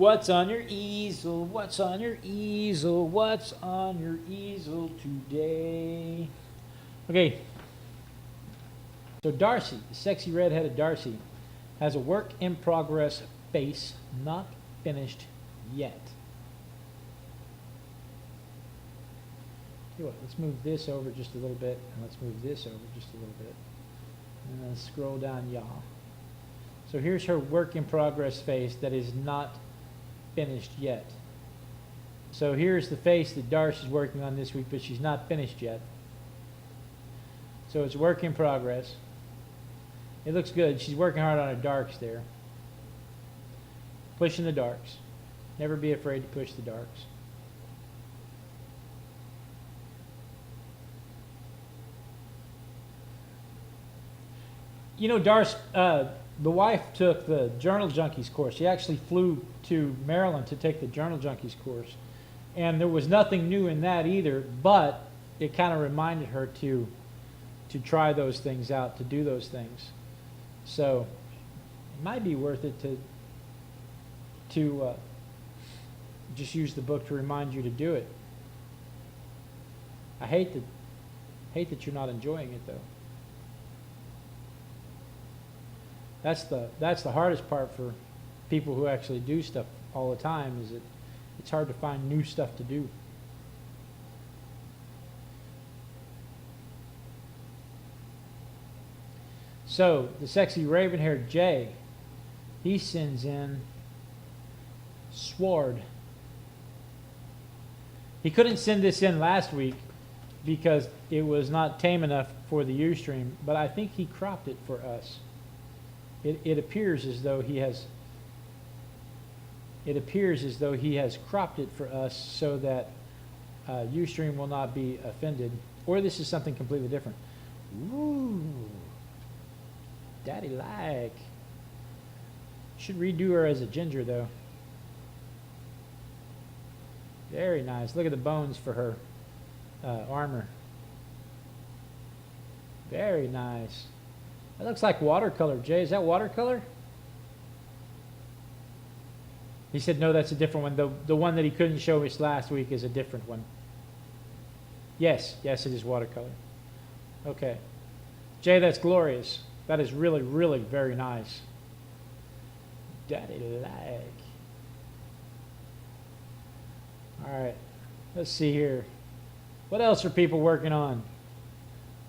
What's on your easel? What's on your easel? What's on your easel today? Okay. So Darcy, the sexy red-headed Darcy, has a work in progress face, not finished yet. Tell you what, let's move this over just a little bit, and let's move this over just a little bit. And then scroll down, y'all. So here's her work in progress face that is not finished yet. So here's the face that Darcy's working on this week, but she's not finished yet. So it's work in progress. It looks good. She's working hard on her darks there. Pushing the darks. Never be afraid to push the darks. You know, Darcy, the wife took the Journal Junkies course. She actually flew to Maryland to take the Journal Junkies course. And there was nothing new in that either, but it kind of reminded her to try those things out, to do those things. So it might be worth it to just use the book to remind you to do it. I hate that you're not enjoying it though. That's the hardest part for people who actually do stuff all the time, is it's hard to find new stuff to do. So the sexy raven-haired Jay, he sends in Sword. He couldn't send this in last week because it was not tame enough for the Ustream, but I think he cropped it for us. It appears as though he has. It appears as though he has cropped it for us so that Ustream will not be offended, or this is something completely different. Ooh, daddy like. Should redo her as a ginger though. Very nice. Look at the bones for her armor. Very nice. That looks like watercolor. Jay, is that watercolor? He said, no, that's a different one. The one that he couldn't show us last week is a different one. Yes, it is watercolor. Okay. Jay, that's glorious. That is really, really very nice. Daddy like. All right. Let's see here. What else are people working on?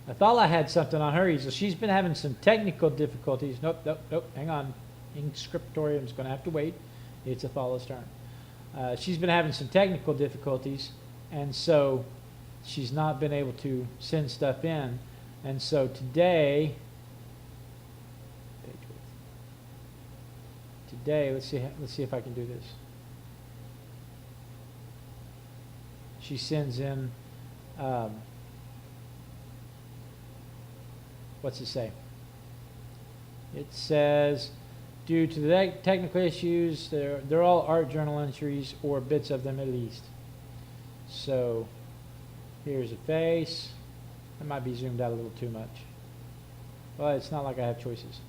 I thought I had something on her easel. She's been having some technical difficulties. Nope. Hang on. Inscriptorium's going to have to wait. It's Athala's turn. She's been having some technical difficulties, and so she's not been able to send stuff in. And so today, let's see if I can do this. She sends in. What's it say? It says, due to the technical issues, they're all art journal entries, or bits of them at least. So here's a face. That might be zoomed out a little too much. Well, it's not like I have choices.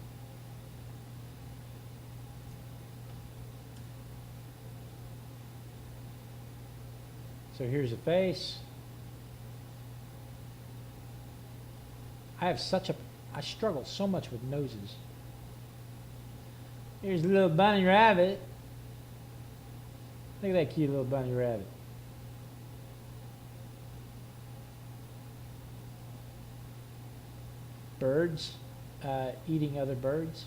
So here's a face. I struggle so much with noses. Here's a little bunny rabbit. Look at that cute little bunny rabbit. Birds eating other birds.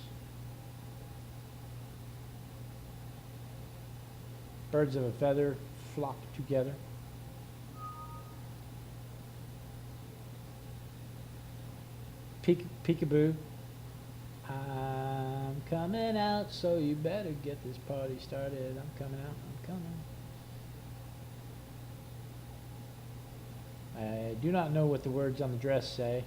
Birds of a feather flock together. Peekaboo. I'm coming out, so you better get this party started. I'm coming out, I'm coming. I do not know what the words on the dress say.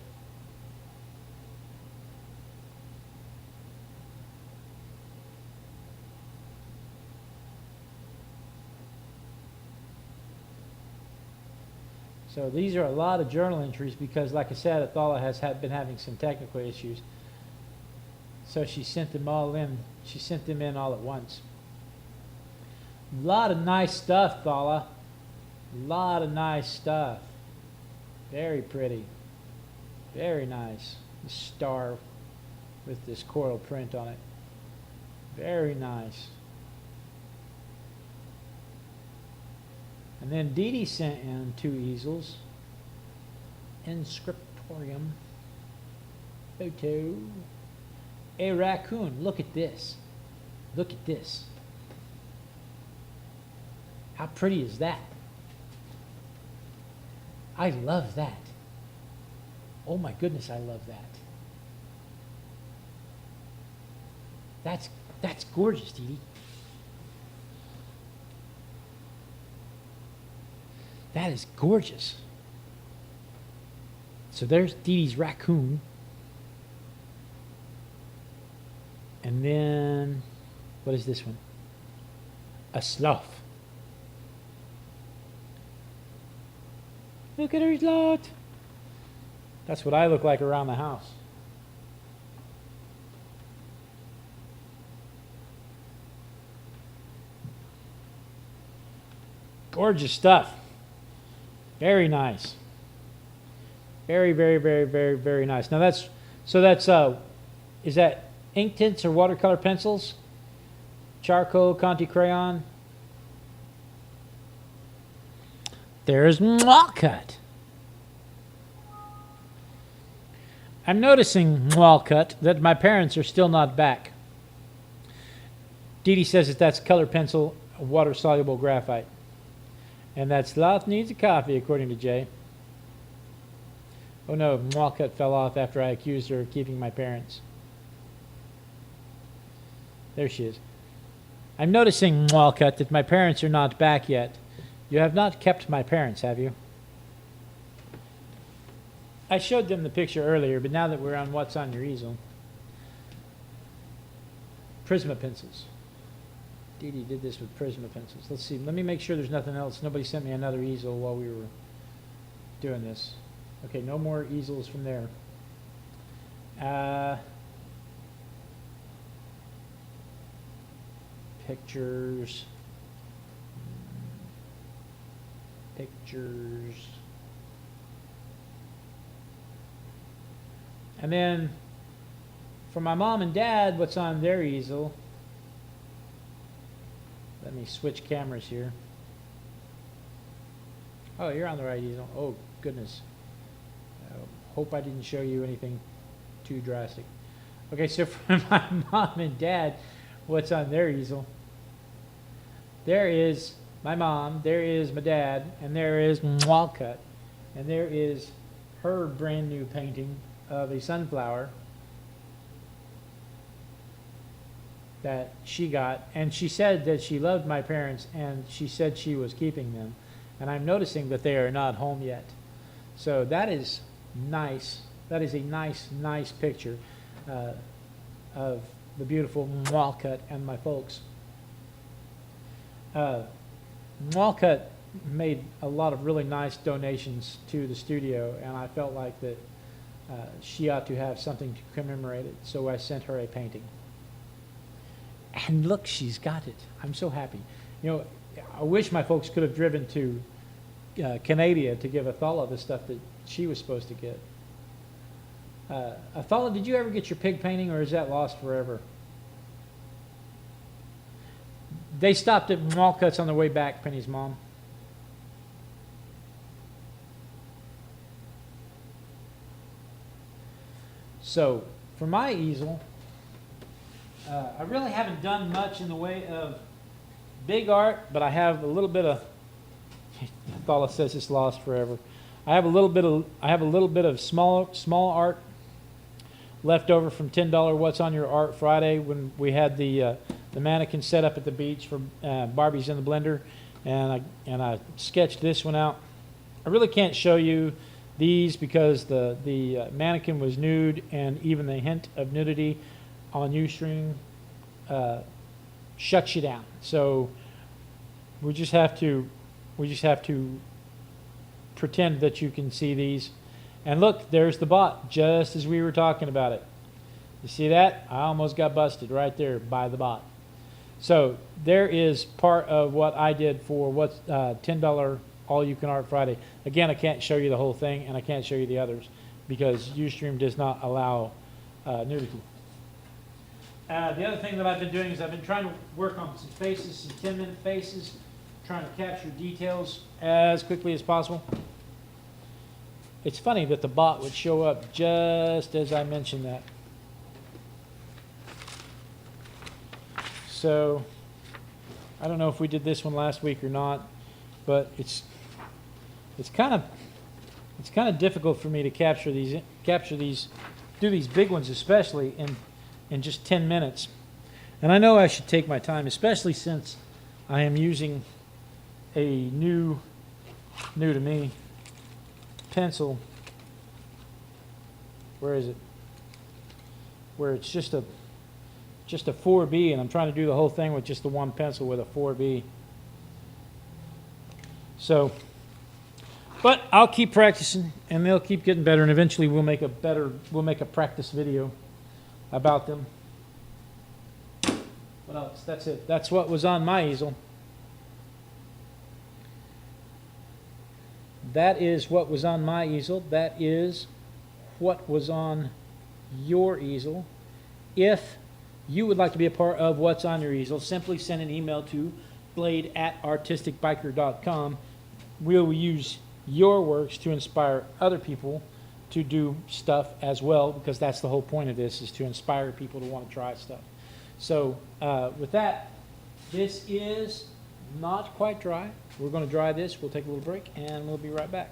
So these are a lot of journal entries because, like I said, Athala has been having some technical issues. So she sent them all in. She sent them in all at once. A lot of nice stuff, Thala. A lot of nice stuff. Very pretty. Very nice. The star with this coral print on it. Very nice. And then Dee Dee sent in 2 easels. Inscriptorium. Photo. A raccoon. Look at this. Look at this. How pretty is that? I love that. Oh my goodness, I love that. That's gorgeous, Dee Dee. That is gorgeous. So there's Dee Dee's raccoon. And then, what is this one? A sloth. Look at her sloth. That's what I look like around the house. Gorgeous stuff. Very nice. Very, very, very, very, very nice. Now that's, is that ink tints or watercolor pencils? Charcoal, Conti crayon. There's Walcott. I'm noticing, Walcott, that my parents are still not back. Dee Dee says that that's color pencil, water-soluble graphite. And that sloth needs a coffee, according to Jay. Oh no, Walcott fell off after I accused her of keeping my parents. There she is. I'm noticing, Walcott, that my parents are not back yet. You have not kept my parents, have you? I showed them the picture earlier, but now that we're on What's on Your Easel. Prisma pencils. Dee Dee did this with Prisma pencils. Let's see. Let me make sure there's nothing else. Nobody sent me another easel while we were doing this. Okay, no more easels from there. Pictures. Pictures. And then for my mom and dad, what's on their easel? Let me switch cameras here. Oh, you're on the right easel. Oh, goodness. Hope I didn't show you anything too drastic. Okay, so for my mom and dad, what's on their easel? There is my mom, there is my dad, and there is Walcott. And there is her brand new painting of a sunflower that she got, and she said that she loved my parents, and she said she was keeping them, and I'm noticing that they are not home yet. So that is nice. That is a nice picture of the beautiful Walcott and my folks. Walcott made a lot of really nice donations to the studio, and I felt like that she ought to have something to commemorate it, so I sent her a painting. And look, she's got it. I'm so happy. You know, I wish my folks could have driven to Canada to give Athala the stuff that she was supposed to get. Athala, did you ever get your pig painting, or is that lost forever? They stopped at Walcott's on the way back, Penny's mom. So, for my easel, I really haven't done much in the way of big art, but I have a little bit of. Athala says it's lost forever. I have a little bit of small art left over from $10 What's on Your Art Friday when we had the mannequin set up at the beach for Barbie's in the Blender, and I sketched this one out. I really can't show you these because the mannequin was nude, and even the hint of nudity on Ustream shuts you down. So we just have to pretend that you can see these. And look, there's the bot, just as we were talking about it. You see that? I almost got busted right there by the bot. So there is part of what I did for what's $10 All You Can Art Friday. Again, I can't show you the whole thing, and I can't show you the others because Ustream does not allow nudity. The other thing that I've been doing is I've been trying to work on some faces, some 10-minute faces, trying to capture details as quickly as possible. It's funny that the bot would show up just as I mentioned that. So I don't know if we did this one last week or not, but it's kind of difficult for me to capture these, do these big ones especially in just 10 minutes. And I know I should take my time, especially since I am using a new to me pencil. Where is it? Where it's just a 4B, and I'm trying to do the whole thing with just the one pencil with a 4B. So, but I'll keep practicing, and they'll keep getting better, and eventually we'll make a practice video about them. What else? That's it. That's what was on my easel. That is what was on my easel. That is what was on your easel. If you would like to be a part of what's on your easel, simply send an email to blade@artisticbiker.com. We'll use your works to inspire other people to do stuff as well, because that's the whole point of this, is to inspire people to want to try stuff. So with that, this is not quite dry. We're going to dry this. We'll take a little break, and we'll be right back.